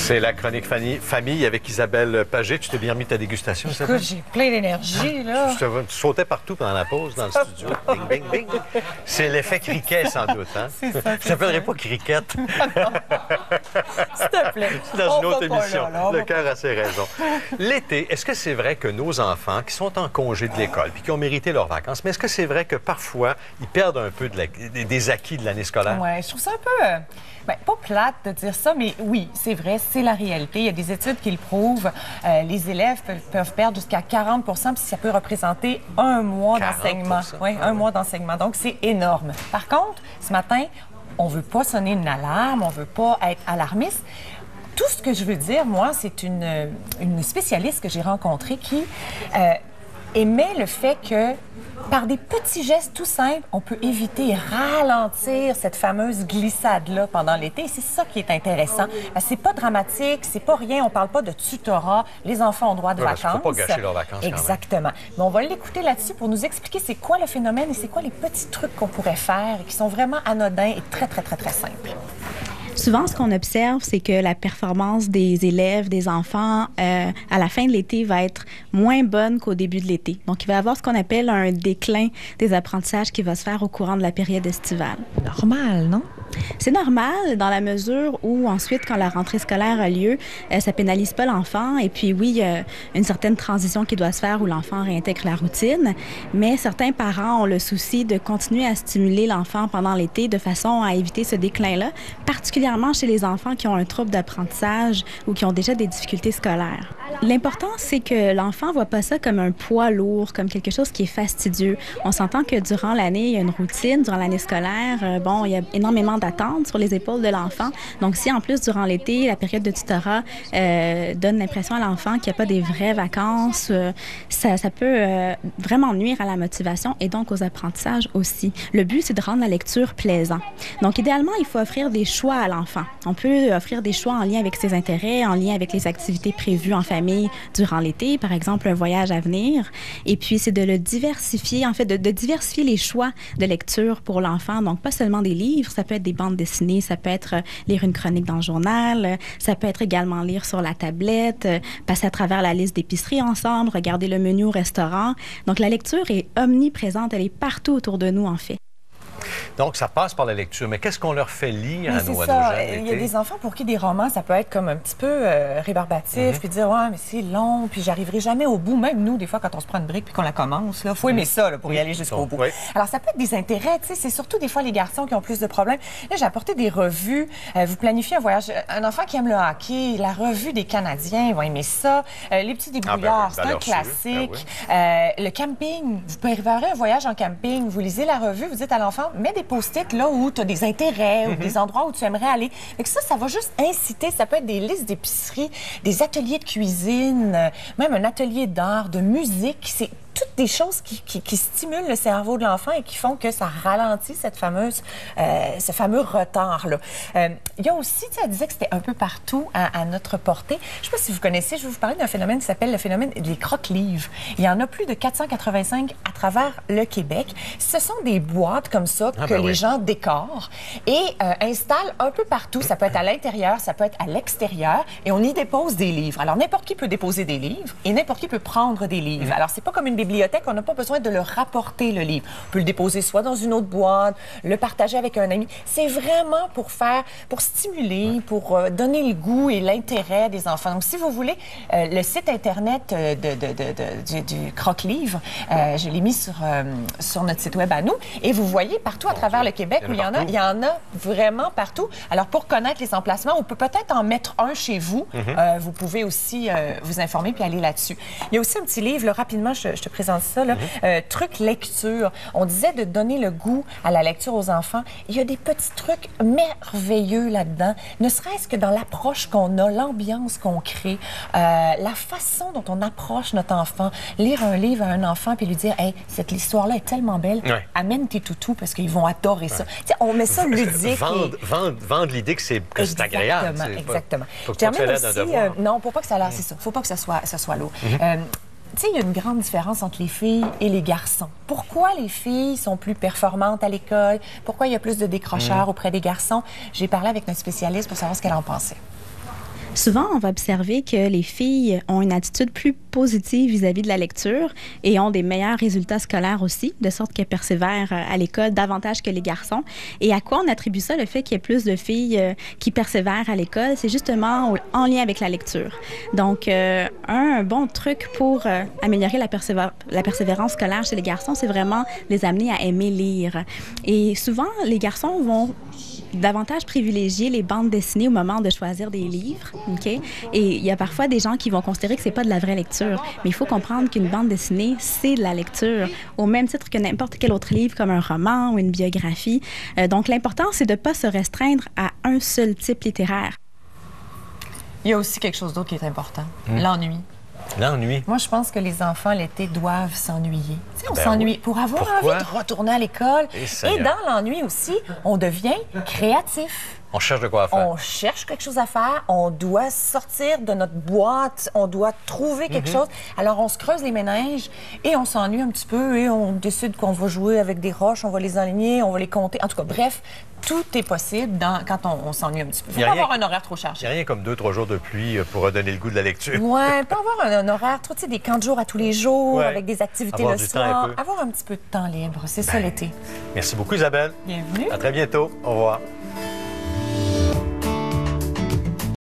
C'est la chronique famille avec Isabelle Pagé. Tu t'es bien remis ta dégustation, Isabelle? Écoute, j'ai plein d'énergie, là. Tu sautais partout pendant la pause dans le studio. Bing, bing, bing. C'est l'effet criquet, sans doute. Hein? C'est ça. Je t'appellerai pas criquette. S'il te plaît. C'est dans une autre émission. Là, Le cœur a ses raisons. L'été, est-ce que c'est vrai que nos enfants qui sont en congé de l'école puis qui ont mérité leurs vacances, mais est-ce que c'est vrai que parfois, ils perdent un peu des acquis de l'année scolaire? Oui, je trouve ça un peu... pas plate de dire ça, mais oui, c'est vrai, c'est la réalité. Il y a des études qui le prouvent. Les élèves peuvent perdre jusqu'à 40 puis ça peut représenter un mois d'enseignement. Oui, un mois d'enseignement. Donc, c'est énorme. Par contre, ce matin, on ne veut pas sonner une alarme, on ne veut pas être alarmiste. Tout ce que je veux dire, moi, c'est une spécialiste que j'ai rencontrée qui émet le fait que par des petits gestes tout simples, on peut éviter et ralentir cette fameuse glissade-là pendant l'été. C'est ça qui est intéressant. C'est pas dramatique, c'est pas rien. On parle pas de tutorat. Les enfants ont droit de vacances. Il ne faut pas gâcher leurs vacances. Exactement. Mais on va l'écouter là-dessus pour nous expliquer c'est quoi le phénomène et c'est quoi les petits trucs qu'on pourrait faire et qui sont vraiment anodins et très, très, très, très simples. Souvent, ce qu'on observe, c'est que la performance des élèves, des enfants, à la fin de l'été va être moins bonne qu'au début de l'été. Donc, il va y avoir ce qu'on appelle un déclin des apprentissages qui va se faire au courant de la période estivale. Normal, non? C'est normal dans la mesure où ensuite, quand la rentrée scolaire a lieu, ça pénalise pas l'enfant. Et puis oui, il y a une certaine transition qui doit se faire où l'enfant réintègre la routine. Mais certains parents ont le souci de continuer à stimuler l'enfant pendant l'été de façon à éviter ce déclin-là, particulièrement chez les enfants qui ont un trouble d'apprentissage ou qui ont déjà des difficultés scolaires. L'important, c'est que l'enfant ne voit pas ça comme un poids lourd, comme quelque chose qui est fastidieux. On s'entend que durant l'année, il y a une routine. Durant l'année scolaire, il y a énormément d'attentes sur les épaules de l'enfant. Donc, si en plus, durant l'été, la période de tutorat donne l'impression à l'enfant qu'il n'y a pas des vraies vacances, ça peut vraiment nuire à la motivation et donc aux apprentissages aussi. Le but, c'est de rendre la lecture plaisant. Donc, idéalement, il faut offrir des choix à l'enfant. On peut offrir des choix en lien avec ses intérêts, en lien avec les activités prévues en famille durant l'été, par exemple un voyage à venir. Et puis, c'est de le diversifier, en fait, de diversifier les choix de lecture pour l'enfant. Donc, pas seulement des livres, ça peut être des bandes dessinées, ça peut être lire une chronique dans le journal, ça peut être également lire sur la tablette, passer à travers la liste d'épicerie ensemble, regarder le menu au restaurant. Donc, la lecture est omniprésente, elle est partout autour de nous, en fait. Donc, ça passe par la lecture. Mais qu'est-ce qu'on leur fait lire à nos jeunes Il y a des enfants pour qui des romans, ça peut être comme un petit peu rébarbatif, puis dire « Ouais, mais c'est long, puis j'arriverai jamais au bout. » Même nous, des fois, quand on se prend une brique puis qu'on la commence, il faut aimer ça là, pour y aller jusqu'au bout. Oui. Alors, ça peut être des intérêts, tu sais, c'est surtout des fois les garçons qui ont plus de problèmes. Là, j'ai apporté des revues. Vous planifiez un voyage. Un enfant qui aime le hockey, la revue des Canadiens, ils vont aimer ça. Les petits débrouillards, c'est un classique. Le camping, vous préparez un voyage en camping, vous lisez la revue, vous dites à l'enfant, mets des post-it là où tu as des intérêts ou des endroits où tu aimerais aller. Fait que ça va juste inciter. Ça peut être des listes d'épicerie, des ateliers de cuisine, même un atelier d'art, de musique. C'est toutes des choses qui stimulent le cerveau de l'enfant et qui font que ça ralentit ce fameux retard-là. Il y a aussi, tu sais, elle disait que c'était un peu partout à notre portée. Je ne sais pas si vous connaissez, je vais vous parler d'un phénomène qui s'appelle le phénomène des croque-livres. Il y en a plus de 485 à travers le Québec. Ce sont des boîtes comme ça que les gens décorent et installent un peu partout. Ça peut être à l'intérieur, ça peut être à l'extérieur et on y dépose des livres. Alors, n'importe qui peut déposer des livres et n'importe qui peut prendre des livres. Alors, c'est pas comme une bibliothèque, on n'a pas besoin de le rapporter, le livre. On peut le déposer soit dans une autre boîte, le partager avec un ami. C'est vraiment pour stimuler, pour donner le goût et l'intérêt des enfants. Donc, si vous voulez, le site Internet du croque-livre, je l'ai mis sur notre site web à nous, et vous voyez partout à travers le Québec où il y en a vraiment partout. Alors, pour connaître les emplacements, on peut peut-être en mettre un chez vous. Vous pouvez aussi vous informer puis aller là-dessus. Il y a aussi un petit livre, là, rapidement, je te présente ça, là. Truc lecture. On disait de donner le goût à la lecture aux enfants. Il y a des petits trucs merveilleux là-dedans, ne serait-ce que dans l'approche qu'on a, l'ambiance qu'on crée, la façon dont on approche notre enfant. Lire un livre à un enfant puis lui dire « Hey, cette histoire-là est tellement belle, amène tes toutous parce qu'ils vont adorer ça. » On met ça ludique. Vendre l'idée que c'est agréable. Exactement. Faut que ça l'aide un devoir. Non, pour pas que ça l'air, c'est ça. Faut pas que ça soit lourd. Tu sais, il y a une grande différence entre les filles et les garçons. Pourquoi les filles sont plus performantes à l'école? Pourquoi il y a plus de décrocheurs auprès des garçons? J'ai parlé avec notre spécialiste pour savoir ce qu'elle en pensait. Souvent, on va observer que les filles ont une attitude plus positive vis-à-vis de la lecture et ont des meilleurs résultats scolaires aussi, de sorte qu'elles persévèrent à l'école davantage que les garçons. Et à quoi on attribue ça, le fait qu'il y ait plus de filles qui persévèrent à l'école? C'est justement en lien avec la lecture. Donc, un bon truc pour améliorer la persévérance scolaire chez les garçons, c'est vraiment les amener à aimer lire. Et souvent, les garçons vont davantage privilégier les bandes dessinées au moment de choisir des livres, OK? Et il y a parfois des gens qui vont considérer que c'est pas de la vraie lecture, mais il faut comprendre qu'une bande dessinée, c'est de la lecture, au même titre que n'importe quel autre livre, comme un roman ou une biographie. Donc, l'important, c'est de ne pas se restreindre à un seul type littéraire. Il y a aussi quelque chose d'autre qui est important, l'ennui. L'ennui. Moi, je pense que les enfants, l'été, doivent s'ennuyer. Tu sais, on Ben s'ennuie oui. pour avoir Pourquoi? envie de retourner à l'école. Et dans l'ennui aussi, on devient créatif. On cherche de quoi faire. On cherche quelque chose à faire, on doit sortir de notre boîte, on doit trouver quelque chose. Alors, on se creuse les méninges et on s'ennuie un petit peu et on décide qu'on va jouer avec des roches, on va les aligner, on va les compter. En tout cas, bref, tout est possible quand on s'ennuie un petit peu. Il ne faut pas avoir un horaire trop chargé. Il n'y a rien comme 2-3 jours de pluie pour redonner le goût de la lecture. Oui, pas avoir un horaire trop, tu sais, des camps de jour à tous les jours, avec des activités avoir le du soir. temps un peu. Avoir un petit peu de temps libre, c'est ça l'été. Merci beaucoup, Isabelle. Bienvenue. À très bientôt. Au revoir.